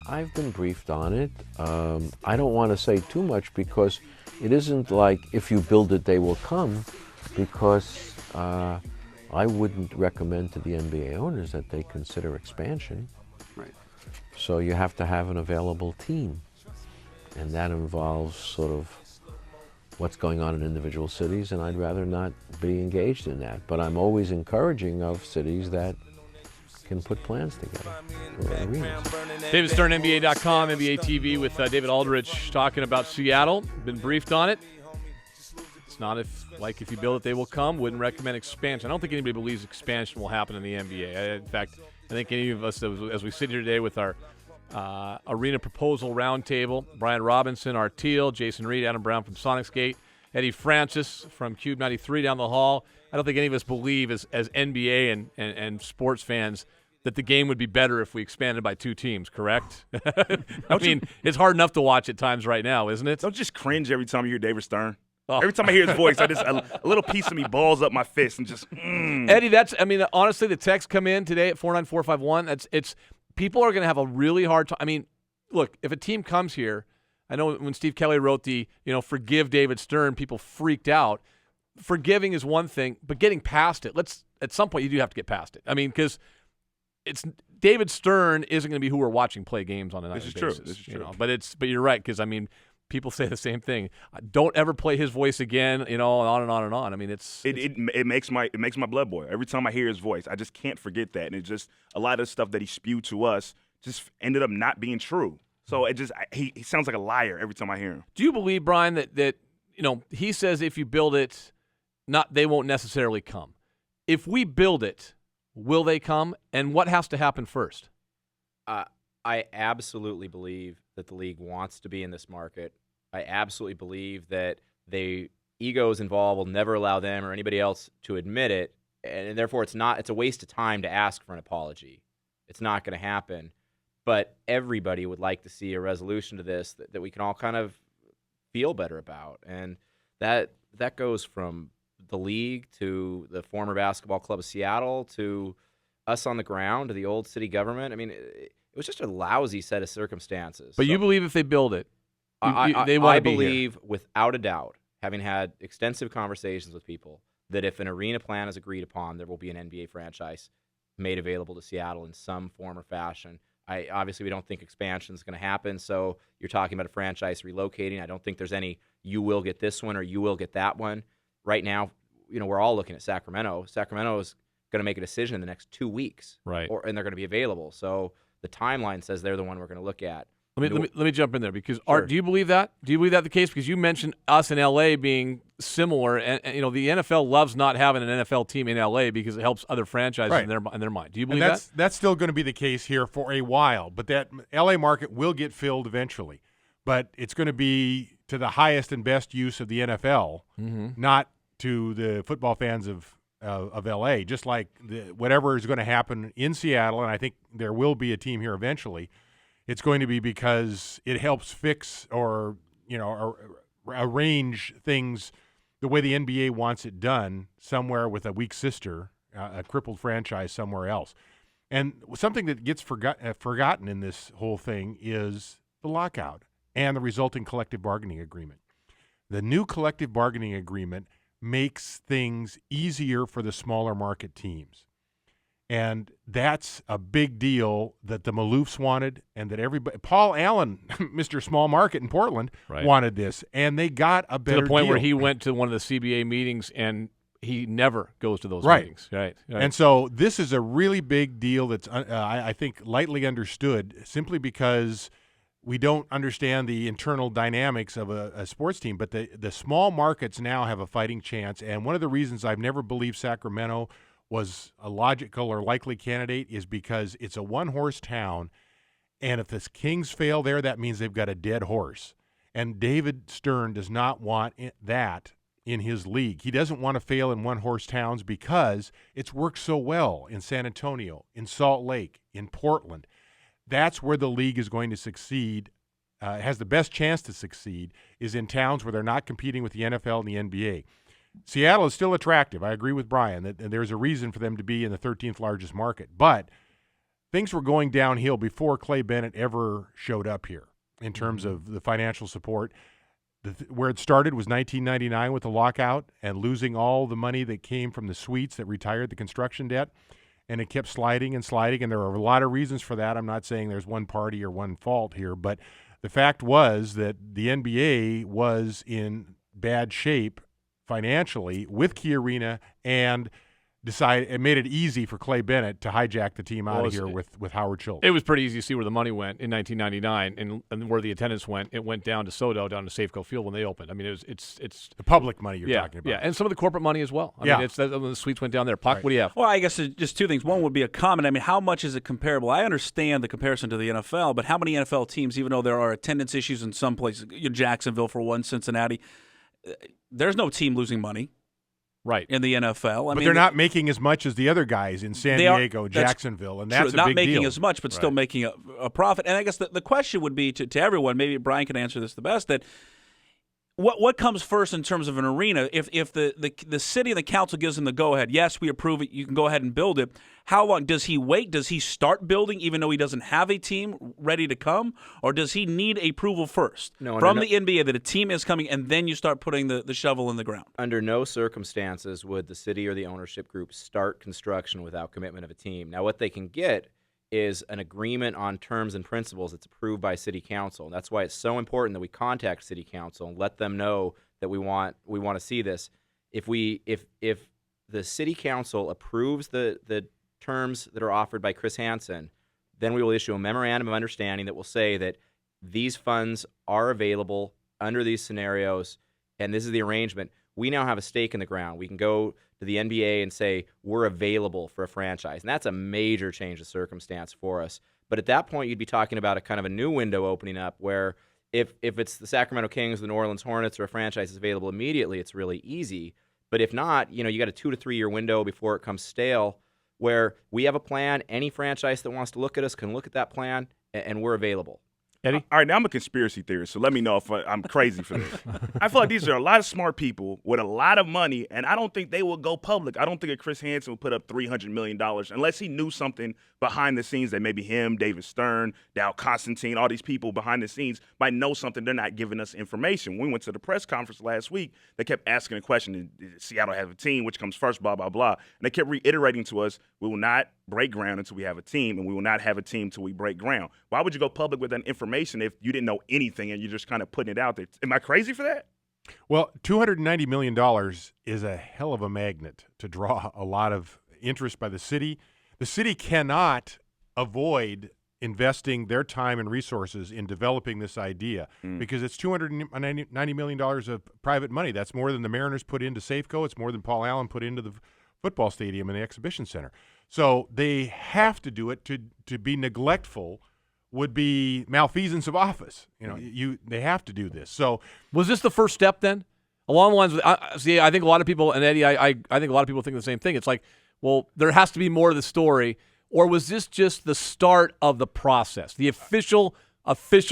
I've been briefed on it. I don't want to say too much because it isn't like if you build it, they will come, because I wouldn't recommend to the NBA owners that they consider expansion. Right. So you have to have an available team, and that involves sort of what's going on in individual cities, and I'd rather not be engaged in that. But I'm always encouraging of cities that can put plans together for arenas. David Stern, NBA.com, NBA TV with David Aldrich talking about Seattle. Been briefed on it. It's not if you build it, they will come. Wouldn't recommend expansion. I don't think anybody believes expansion will happen in the NBA. In fact, I think any of us, as we sit here today with our arena proposal roundtable, Brian Robinson, our Thiel, Jason Reid, Adam Brown from Sonicsgate, Eddie Francis from KUBE 93 down the hall. I don't think any of us believe as NBA and sports fans that the game would be better if we expanded by two teams, correct? I mean, it's hard enough to watch at times right now, isn't it? Don't just cringe every time you hear David Stern. Oh. Every time I hear his voice, a little piece of me balls up my fist and just, Eddie, honestly, the texts come in today at 49451. It's people are going to have a really hard time. I mean, look, if a team comes here, I know when Steve Kelly wrote the, forgive David Stern, people freaked out. Forgiving is one thing, but getting past it, at some point you do have to get past it. I mean, because it's David Stern isn't going to be who we're watching play games on a nightly basis. This is true. But you're right, because people say the same thing. Don't ever play his voice again, and on and on and on. I mean, it makes my blood boil every time I hear his voice. I just can't forget that, and it's just a lot of the stuff that he spewed to us just ended up not being true. So he sounds like a liar every time I hear him. Do you believe, Brian, that he says if you build it, they won't necessarily come. If we build it, will they come? And what has to happen first? I absolutely believe that the league wants to be in this market. I absolutely believe that the egos involved will never allow them or anybody else to admit it, and therefore it's a waste of time to ask for an apology. It's not going to happen. But everybody would like to see a resolution to this that we can all kind of feel better about. And that goes from the league to the former basketball club of Seattle to us on the ground to the old city government. I mean, it was just a lousy set of circumstances. But you believe if they build it, they want to be believe here. Without a doubt, having had extensive conversations with people, that if an arena plan is agreed upon, there will be an NBA franchise made available to Seattle in some form or fashion. Obviously, we don't think expansion is going to happen, so you're talking about a franchise relocating. I don't think there's any you will get this one or you will get that one. Right now, we're all looking at Sacramento. Sacramento is going to make a decision in the next 2 weeks, right? And they're going to be available. So the timeline says they're the one we're going to look at. Let me jump in there because Art, do you believe that? Do you believe that the case? Because you mentioned us in LA being similar, and the NFL loves not having an NFL team in LA because it helps other franchises in their mind. Do you believe that? That's still going to be the case here for a while, but that LA market will get filled eventually. But it's going to be to the highest and best use of the NFL, not to the football fans of LA. Just like whatever is going to happen in Seattle, and I think there will be a team here eventually. It's going to be because it helps fix or arrange things the way the NBA wants it done somewhere with a weak sister, a crippled franchise somewhere else. And something that gets forgotten in this whole thing is the lockout and the resulting collective bargaining agreement. The new collective bargaining agreement makes things easier for the smaller market teams. And that's a big deal that the Maloofs wanted and that everybody – Paul Allen, Mr. Small Market in Portland, wanted this. And they got a better deal. To the point where he went to one of the CBA meetings and he never goes to those meetings. Right. And so this is a really big deal that's, I think, lightly understood simply because we don't understand the internal dynamics of a sports team. But the small markets now have a fighting chance. And one of the reasons I've never believed Sacramento – was a logical or likely candidate is because it's a one-horse town, and if the Kings fail there, that means they've got a dead horse. And David Stern does not want that in his league. He doesn't want to fail in one-horse towns because it's worked so well in San Antonio, in Salt Lake, in Portland. That's where the league is going to succeed, has the best chance to succeed, is in towns where they're not competing with the NFL and the NBA. Seattle is still attractive. I agree with Brian that there's a reason for them to be in the 13th largest market. But things were going downhill before Clay Bennett ever showed up here in terms of the financial support. Where it started was 1999 with the lockout and losing all the money that came from the suites that retired the construction debt. And it kept sliding and sliding, and there are a lot of reasons for that. I'm not saying there's one party or one fault here, but the fact was that the NBA was in bad shape financially with Key Arena, and it made it easy for Clay Bennett to hijack the team out of here with Howard Schultz. It was pretty easy to see where the money went in 1999 and where the attendance went. It went down to SoDo, down to Safeco Field when they opened. I mean, it's the public money you're talking about. Yeah, and some of the corporate money as well. I mean, it's when the suites went down there. Puck, Right. what do you have? Well, I guess just two things. One would be a comment. I mean, how much is it comparable? I understand the comparison to the NFL, but how many NFL teams, even though there are attendance issues in some places, Jacksonville for one, Cincinnati, there's no team losing money. Right. In the NFL. But they're not making as much as the other guys in San Diego, Jacksonville, and that's a not big making deal. as much, but still making a profit. And I guess the question would be to everyone, maybe Brian can answer this the best, that what comes first in terms of an arena? If the city and the council gives them the go-ahead, yes, we approve it, you can go ahead and build it, how long? Does he wait? Does he start building even though he doesn't have a team ready to come? Or does he need approval first from the NBA that a team is coming, and then you start putting the shovel in the ground? Under no circumstances would the city or the ownership group start construction without commitment of a team. Now, what they can get is an agreement on terms and principles that's approved by city council. And that's why it's so important that we contact city council and let them know that we want to see this. If the city council approves the terms that are offered by Chris Hansen, then we will issue a memorandum of understanding that will say that these funds are available under these scenarios, and this is the arrangement. We now have a stake in the ground. We can go to the NBA and say we're available for a franchise, and that's a major change of circumstance for us. But at that point, you'd be talking about a kind of a new window opening up where if it's the Sacramento Kings, the New Orleans Hornets, or a franchise is available immediately, it's really easy. But if not, you got a 2 to 3 year window before it comes stale, where we have a plan. Any franchise that wants to look at us can look at that plan, and we're available. Eddie? All right, now I'm a conspiracy theorist, so let me know if I'm crazy for this. I feel like these are a lot of smart people with a lot of money, and I don't think they will go public. I don't think that Chris Hansen will put up $300 million unless he knew something behind the scenes that maybe him, David Stern, Dow Constantine, all these people behind the scenes might know something. They're not giving us information. When we went to the press conference last week, they kept asking a question, did Seattle have a team? Which comes first, blah, blah, blah. And they kept reiterating to us, we will not break ground until we have a team, and we will not have a team until we break ground. Why would you go public with that information if you didn't know anything and you're just kind of putting it out there? Am I crazy for that? Well, $290 million is a hell of a magnet to draw a lot of interest by the city. The city cannot avoid investing their time and resources in developing this idea because it's $290 million of private money. That's more than the Mariners put into Safeco. It's more than Paul Allen put into the football stadium and the exhibition center. So they have to do it. To be neglectful would be malfeasance of office. They have to do this. So was this the first step then? Along the lines of, I think a lot of people, and Eddie, I think a lot of people think the same thing. It's like, well, there has to be more to the story. Or was this just the start of the process, the official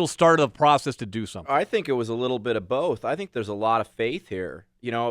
start of the process to do something? I think it was a little bit of both. I think there's a lot of faith here.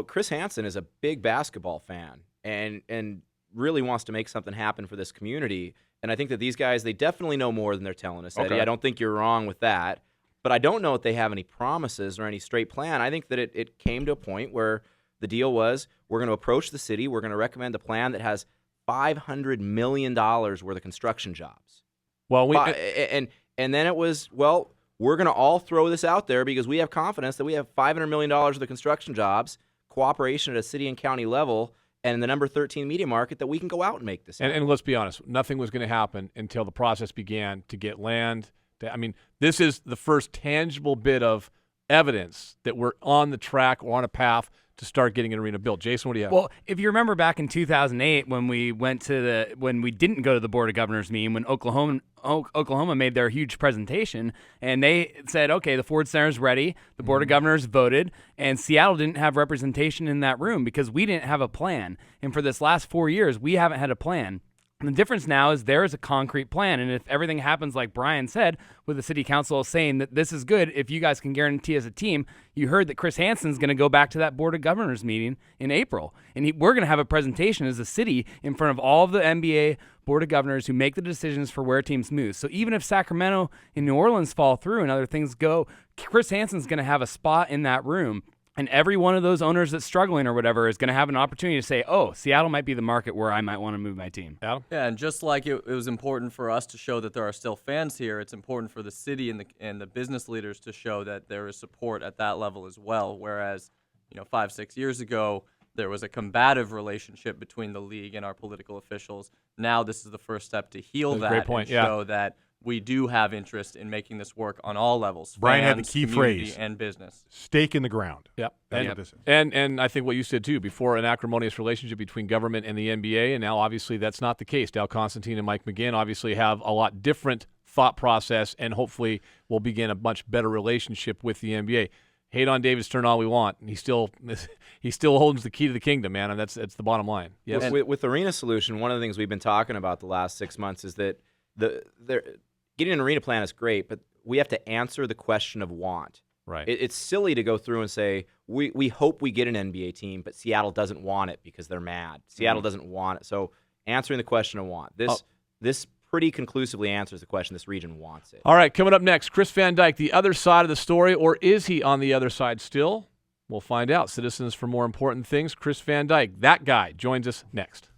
Chris Hansen is a big basketball fan and really wants to make something happen for this community. And I think that these guys, they definitely know more than they're telling us, Eddie. I don't think you're wrong with that. But I don't know if they have any promises or any straight plan. I think that it came to a point where the deal was, we're going to approach the city, we're going to recommend a plan that has $500 million worth of construction jobs. Well, and then it was, well, we're going to all throw this out there because we have confidence that we have $500 million worth of construction jobs, cooperation at a city and county level, and the number 13 media market that we can go out and make this happen. And let's be honest, nothing was going to happen until the process began to get land. This is the first tangible bit of evidence that we're on the track or on a path to start getting an arena built. Jason, what do you have? Well, if you remember back in 2008 when we didn't go to the Board of Governors meeting, when Oklahoma made their huge presentation and they said, okay, the Ford Center is ready, the Board of Governors voted, and Seattle didn't have representation in that room because we didn't have a plan. And for this last 4 years, we haven't had a plan. The difference now is there is a concrete plan, and if everything happens like Brian said, with the city council saying that this is good, if you guys can guarantee as a team, you heard that Chris Hansen's going to go back to that Board of Governors meeting in April, and we're going to have a presentation as a city in front of all of the NBA Board of Governors who make the decisions for where teams move. So even if Sacramento and New Orleans fall through and other things go, Chris Hansen's going to have a spot in that room. And every one of those owners that's struggling or whatever is going to have an opportunity to say, oh, Seattle might be the market where I might want to move my team. Adam? Yeah, and just like it was important for us to show that there are still fans here, it's important for the city and the business leaders to show that there is support at that level as well. Whereas, 5-6 years ago, there was a combative relationship between the league and our political officials. Now this is the first step to heal that great point, and show that we do have interest in making this work on all levels. Brian fans, had the key community, phrase. and business. Stake in the ground. Yep. That's what this is. And I think what you said, too, before an acrimonious relationship between government and the NBA, and now obviously that's not the case. Dal Constantine and Mike McGinn obviously have a lot different thought process and hopefully will begin a much better relationship with the NBA. Hate on David Stern all we want, and he still holds the key to the kingdom, man, and that's the bottom line. Yes. With Arena Solution, one of the things we've been talking about the last 6 months is that getting an arena plan is great, but we have to answer the question of want. Right. It's silly to go through and say, we hope we get an NBA team, but Seattle doesn't want it because they're mad. Seattle doesn't want it. So answering the question of want. This pretty conclusively answers the question. This region wants it. All right, coming up next, Chris Van Dyke, the other side of the story, or is he on the other side still? We'll find out. Citizens for More Important Things, Chris Van Dyke, that guy, joins us next.